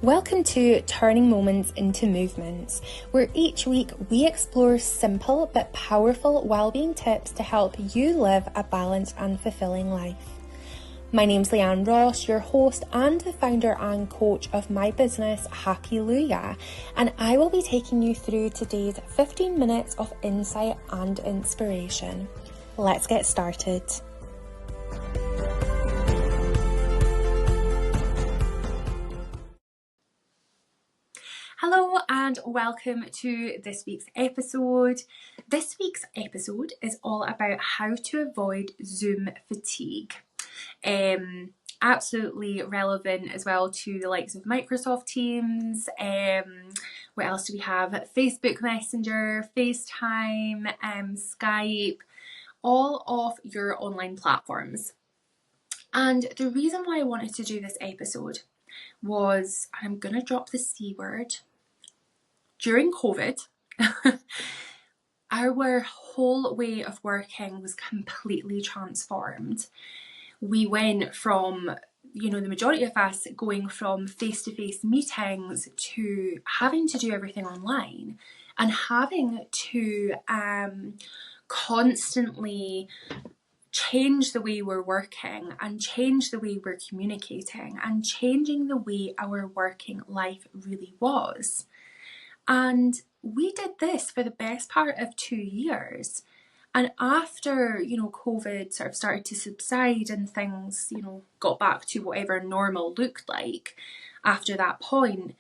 Welcome to Turning Moments into Movements, where each week we explore simple but powerful wellbeing tips to help you live a balanced and fulfilling life. My name's Leanne Ross, your host and the founder and coach of my business, Happyluja, and I will be taking you through today's 15 minutes of insight and inspiration. Let's get started. Hello and welcome to this week's episode. This week's episode is all about how to avoid Zoom fatigue. Absolutely relevant as well to the likes of Microsoft Teams. What else do we have? Facebook Messenger, FaceTime, Skype, all of your online platforms. And the reason why I wanted to do this episode was, I'm going to drop the C word, during COVID, our whole way of working was completely transformed. We went from, the majority of us going from face-to-face meetings to having to do everything online and having to constantly change the way we're working and change the way we're communicating and changing the way our working life really was. And we did this for the best part of 2 years. And after, COVID sort of started to subside and things, got back to whatever normal looked like after that point,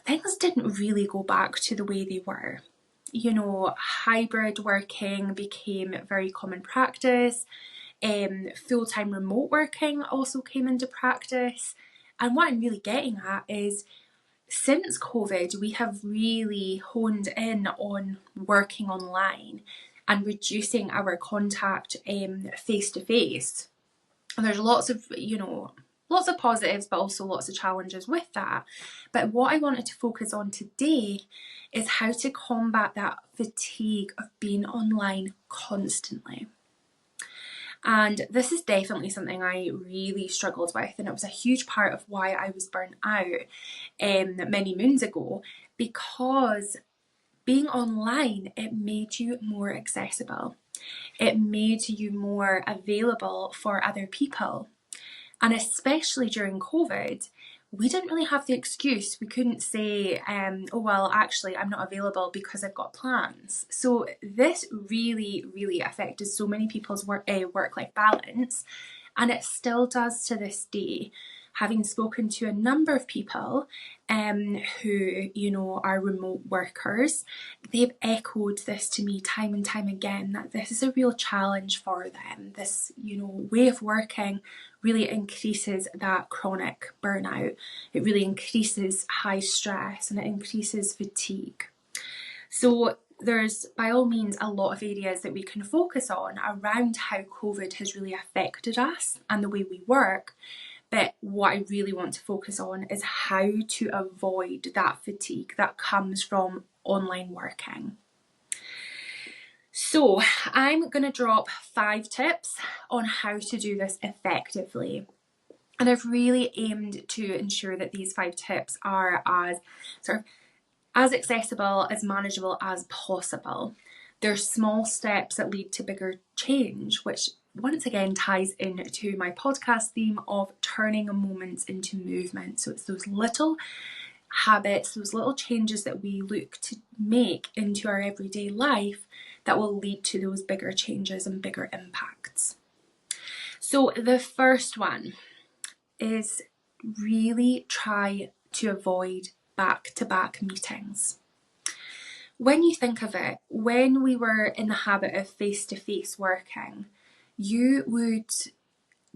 things didn't really go back to the way they were. Hybrid working became very common practice. Full-time remote working also came into practice. And what I'm really getting at is, since COVID, we have really honed in on working online and reducing our contact face to face. And there's lots of positives, but also lots of challenges with that. But what I wanted to focus on today is how to combat that fatigue of being online constantly. And this is definitely something I really struggled with, and it was a huge part of why I was burnt out many moons ago, because being online, it made you more accessible. It made you more available for other people. And especially during COVID, we didn't really have the excuse. We couldn't say, actually, I'm not available because I've got plans. So this really, really affected so many people's work-life balance. And it still does to this day. Having spoken to a number of people who, are remote workers, they've echoed this to me time and time again, that this is a real challenge for them. This, way of working really increases that chronic burnout. It really increases high stress and it increases fatigue. So there's, by all means, a lot of areas that we can focus on around how COVID has really affected us and the way we work. But what I really want to focus on is how to avoid that fatigue that comes from online working. So I'm going to drop 5 tips on how to do this effectively. And I've really aimed to ensure that these 5 tips are as accessible, as manageable as possible. They're small steps that lead to bigger change, which once again ties into my podcast theme of turning moments into movement. So it's those little habits, those little changes that we look to make into our everyday life that will lead to those bigger changes and bigger impacts. So the first one is really try to avoid back-to-back meetings. When you think of it, when we were in the habit of face-to-face working, you would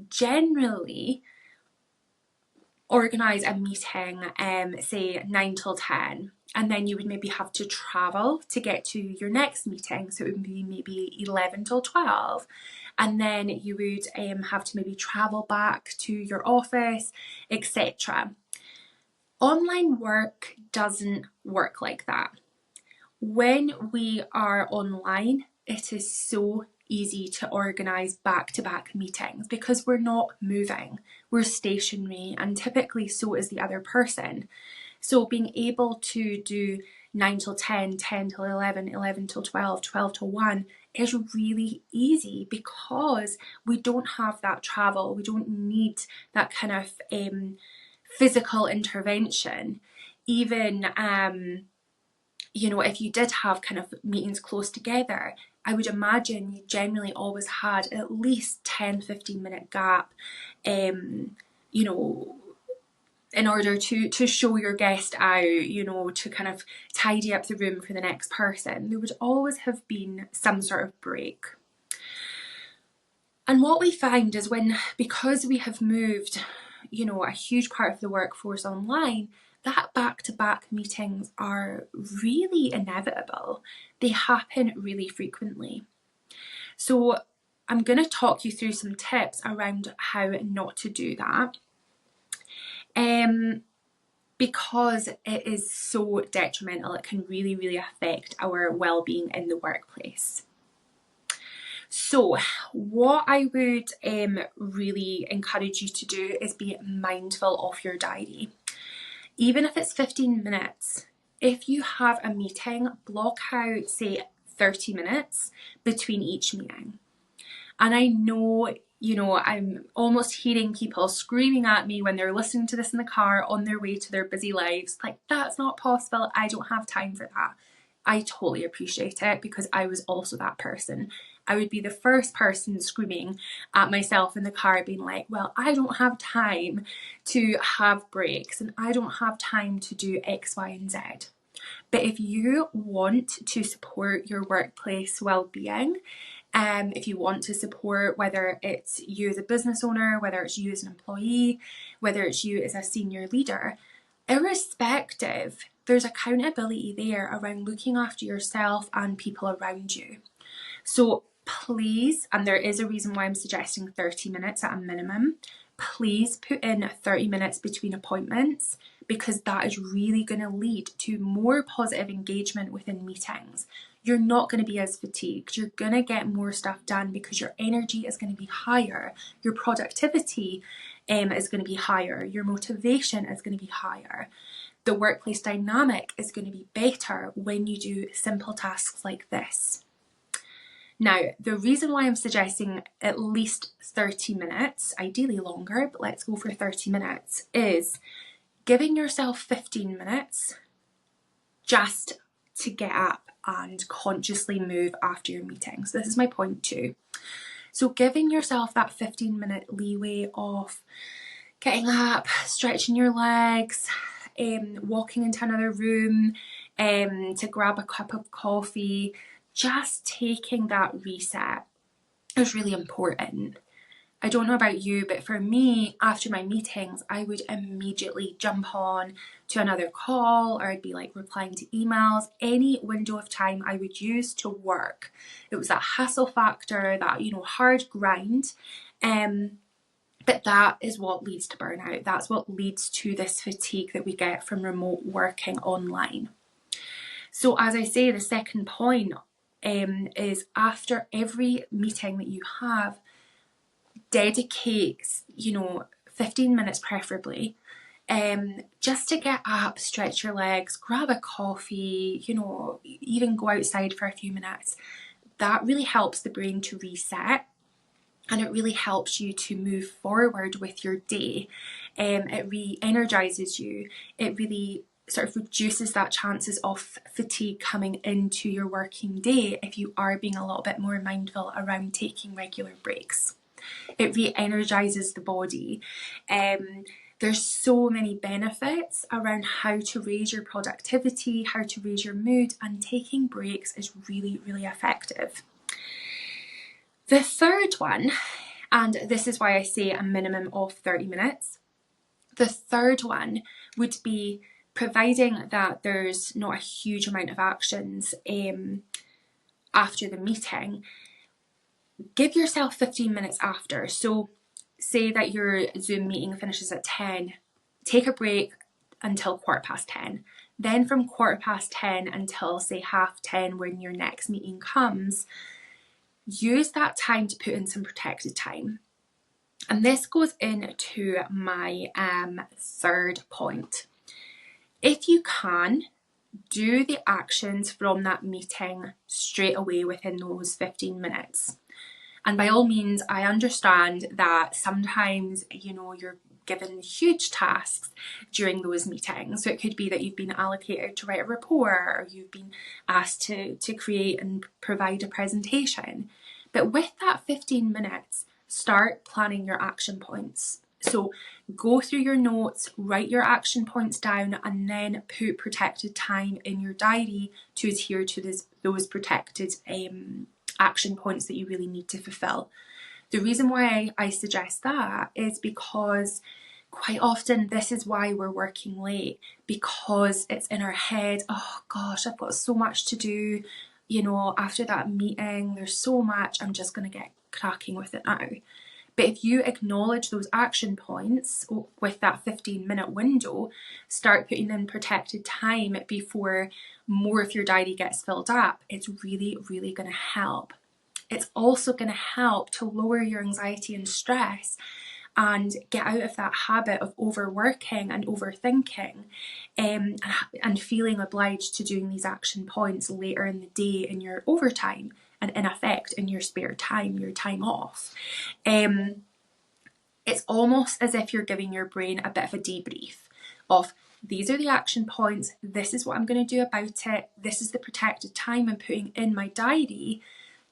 generally organise a meeting, say 9 till 10, and then you would maybe have to travel to get to your next meeting, so it would be maybe 11 till 12, and then you would have to maybe travel back to your office, etc. Online work doesn't work like that. When we are online, it is so easy to organise back-to-back meetings because we're not moving, we're stationary, and typically so is the other person. So being able to do 9 till 10, 10 till 11, 11 till 12, 12 till 1 is really easy because we don't have that travel. We don't need that kind of physical intervention. Even, if you did have kind of meetings close together, I would imagine you generally always had at least 10-15 minute gap, in order to show your guest out, to kind of tidy up the room for the next person. There would always have been some sort of break. And what we find is because we have moved, a huge part of the workforce online, that back-to-back meetings are really inevitable. They happen really frequently. So I'm going to talk you through some tips around how not to do that. Because it is so detrimental, it can really, really affect our well-being in the workplace. So what I would really encourage you to do is be mindful of your diary. Even if it's 15 minutes, if you have a meeting, block out, say, 30 minutes between each meeting. And I know, I'm almost hearing people screaming at me when they're listening to this in the car on their way to their busy lives. Like, that's not possible. I don't have time for that. I totally appreciate it because I was also that person. I would be the first person screaming at myself in the car being like, well, I don't have time to have breaks and I don't have time to do X, Y, and Z. But if you want to support your workplace well-being, if you want to support, whether it's you as a business owner, whether it's you as an employee, whether it's you as a senior leader, irrespective, there's accountability there around looking after yourself and people around you. So please, and there is a reason why I'm suggesting 30 minutes at a minimum, please put in 30 minutes between appointments because that is really going to lead to more positive engagement within meetings. You're not going to be as fatigued. You're going to get more stuff done because your energy is going to be higher. Your productivity is going to be higher. Your motivation is going to be higher. The workplace dynamic is going to be better when you do simple tasks like this. Now, the reason why I'm suggesting at least 30 minutes, ideally longer, but let's go for 30 minutes, is giving yourself 15 minutes just to get up and consciously move after your meetings. This is my point 2. So giving yourself that 15-minute leeway of getting up, stretching your legs, walking into another room, to grab a cup of coffee, just taking that reset is really important. I don't know about you, but for me, after my meetings, I would immediately jump on to another call, or I'd be like replying to emails, any window of time I would use to work. It was that hustle factor, that, hard grind. But that is what leads to burnout. That's what leads to this fatigue that we get from remote working online. So as I say, the second point is after every meeting that you have, dedicate, 15 minutes preferably, just to get up, stretch your legs, grab a coffee, even go outside for a few minutes. That really helps the brain to reset. And it really helps you to move forward with your day. It re-energizes you. It really sort of reduces that chances of fatigue coming into your working day if you are being a little bit more mindful around taking regular breaks. It re-energizes the body. There's so many benefits around how to raise your productivity, how to raise your mood, and taking breaks is really, really effective. The third one, and this is why I say a minimum of 30 minutes, the third one would be, providing that there's not a huge amount of actions after the meeting, give yourself 15 minutes after. So say that your Zoom meeting finishes at 10, take a break until 10:15. Then from 10:15 until say 10:30 when your next meeting comes, use that time to put in some protected time. And this goes into my third point. If you can, do the actions from that meeting straight away within those 15 minutes. And by all means, I understand that sometimes, you're given huge tasks during those meetings. So it could be that you've been allocated to write a report, or you've been asked to create and provide a presentation. But with that 15 minutes, start planning your action points. So go through your notes, write your action points down, and then put protected time in your diary to adhere to those protected action points that you really need to fulfill. The reason why I suggest that is because quite often this is why we're working late, because it's in our head, oh gosh, I've got so much to do, after that meeting, there's so much, I'm just going to get cracking with it now. But if you acknowledge those action points with that 15-minute window, start putting in protected time before more of your diary gets filled up, it's really, really going to help. It's also going to help to lower your anxiety and stress and get out of that habit of overworking and overthinking and feeling obliged to doing these action points later in the day in your overtime and in effect in your spare time, your time off. It's almost as if you're giving your brain a bit of a debrief of, these are the action points, this is what I'm going to do about it, this is the protected time I'm putting in my diary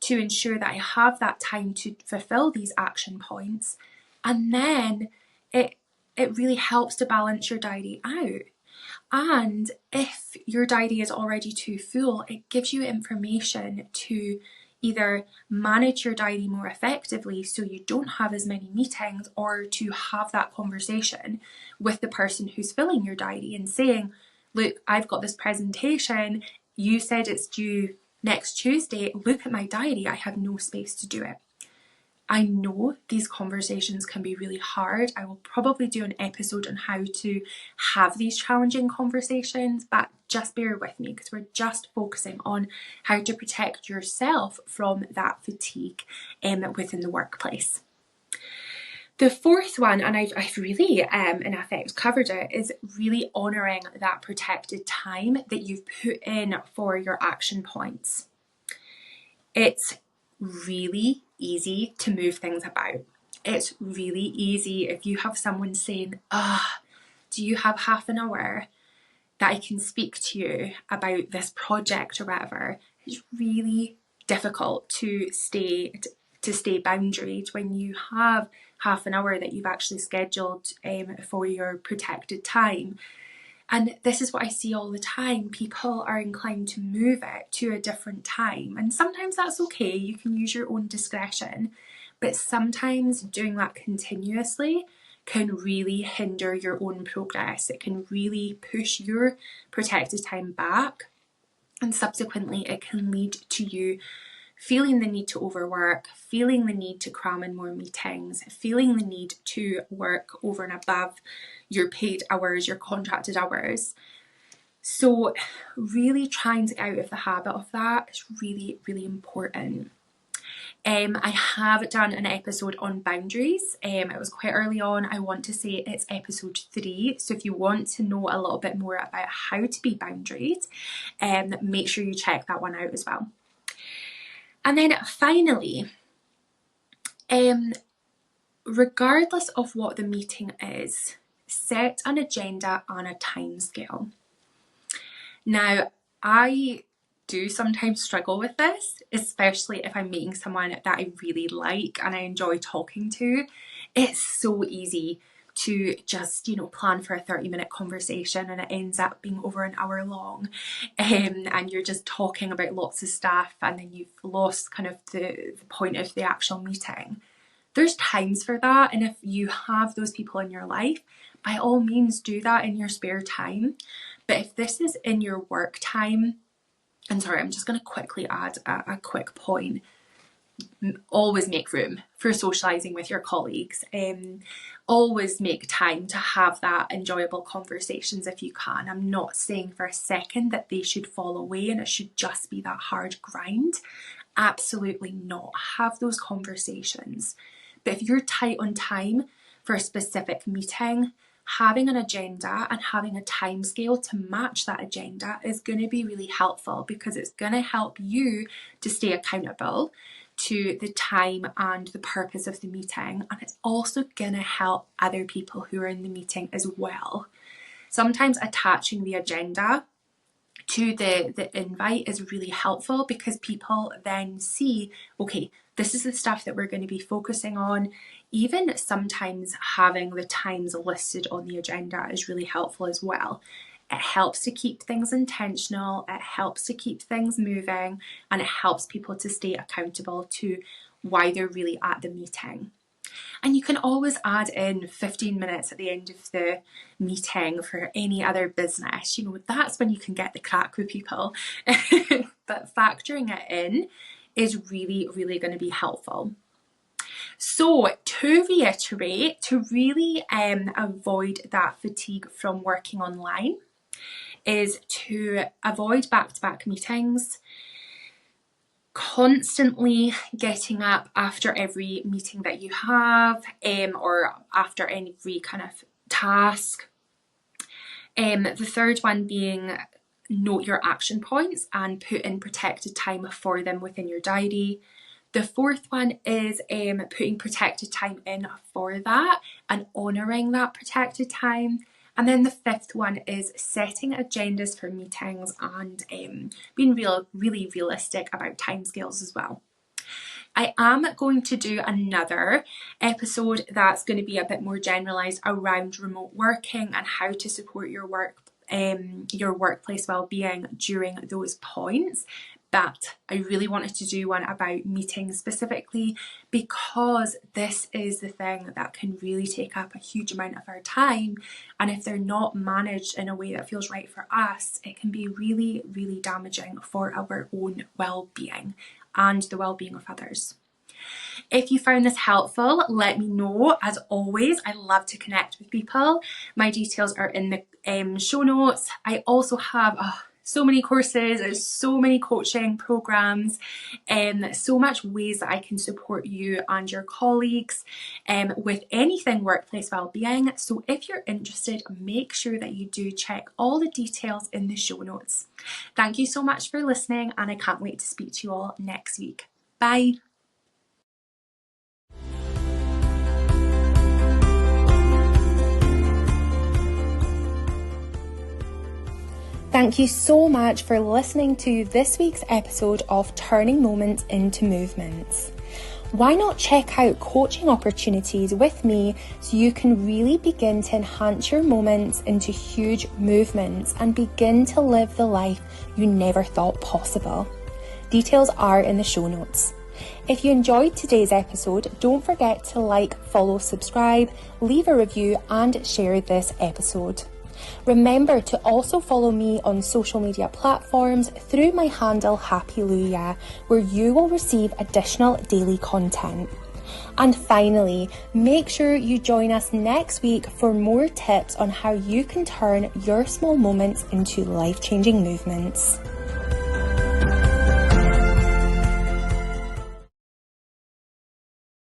to ensure that I have that time to fulfill these action points. And then it really helps to balance your diary out. And if your diary is already too full, it gives you information to either manage your diary more effectively so you don't have as many meetings, or to have that conversation with the person who's filling your diary and saying, look, I've got this presentation, you said it's due next Tuesday, look at my diary, I have no space to do it. I know these conversations can be really hard. I will probably do an episode on how to have these challenging conversations, but just bear with me because we're just focusing on how to protect yourself from that fatigue within the workplace. The fourth one, and I've really in effect covered it, is really honouring that protected time that you've put in for your action points. It's really easy to move things about. It's really easy if you have someone saying, do you have half an hour that I can speak to you about this project or whatever? It's really difficult to stay boundaried when you have half an hour that you've actually scheduled for your protected time. And this is what I see all the time. People are inclined to move it to a different time. And sometimes that's okay. You can use your own discretion. But sometimes doing that continuously can really hinder your own progress. It can really push your protected time back. And subsequently, it can lead to you feeling the need to overwork, feeling the need to cram in more meetings, feeling the need to work over and above your paid hours, your contracted hours. So really trying to get out of the habit of that is really, really important. I have done an episode on boundaries. It was quite early on. I want to say it's episode 3. So if you want to know a little bit more about how to be boundaried, make sure you check that one out as well. And then finally, regardless of what the meeting is, set an agenda and a time scale. Now, I do sometimes struggle with this, especially if I'm meeting someone that I really like and I enjoy talking to. It's so easy to just, plan for a 30-minute conversation and it ends up being over an hour long, and you're just talking about lots of stuff and then you've lost kind of the point of the actual meeting. There's times for that, and if you have those people in your life, by all means do that in your spare time. But if this is in your work time, and sorry, I'm just going to quickly add a quick point. Always make room for socialising with your colleagues. Always make time to have that enjoyable conversations if you can. I'm not saying for a second that they should fall away and it should just be that hard grind. Absolutely not. Have those conversations. But if you're tight on time for a specific meeting, having an agenda and having a time scale to match that agenda is going to be really helpful, because it's going to help you to stay accountable to the time and the purpose of the meeting. And it's also going to help other people who are in the meeting as well. Sometimes attaching the agenda to the invite is really helpful, because people then see, okay, this is the stuff that we're going to be focusing on. Even sometimes having the times listed on the agenda is really helpful as well. It helps to keep things intentional, it helps to keep things moving, and it helps people to stay accountable to why they're really at the meeting. And you can always add in 15 minutes at the end of the meeting for any other business. You know, that's when you can get the crack with people. But factoring it in is really, really going to be helpful. So to reiterate, to really avoid that fatigue from working online, is to avoid back-to-back meetings, constantly getting up after every meeting that you have, or after every kind of task. The third one being note your action points and put in protected time for them within your diary. The fourth one is putting protected time in for that and honouring that protected time. And then the fifth one is setting agendas for meetings and being really realistic about timescales as well. I am going to do another episode that's going to be a bit more generalised around remote working and how to support your workplace well-being during those points. But I really wanted to do one about meetings specifically, because this is the thing that can really take up a huge amount of our time. And if they're not managed in a way that feels right for us, it can be really, really damaging for our own well-being and the well-being of others. If you found this helpful, let me know. As always, I love to connect with people. My details are in the show notes. I also have so many courses, so many coaching programs, so much ways that I can support you and your colleagues with anything workplace wellbeing. So if you're interested, make sure that you do check all the details in the show notes. Thank you so much for listening, and I can't wait to speak to you all next week. Bye. Thank you so much for listening to this week's episode of Turning Moments into Movements. Why not check out coaching opportunities with me so you can really begin to enhance your moments into huge movements and begin to live the life you never thought possible? Details are in the show notes. If you enjoyed today's episode, don't forget to like, follow, subscribe, leave a review and share this episode. Remember to also follow me on social media platforms through my handle Happyluya, where you will receive additional daily content. And finally, make sure you join us next week for more tips on how you can turn your small moments into life-changing movements.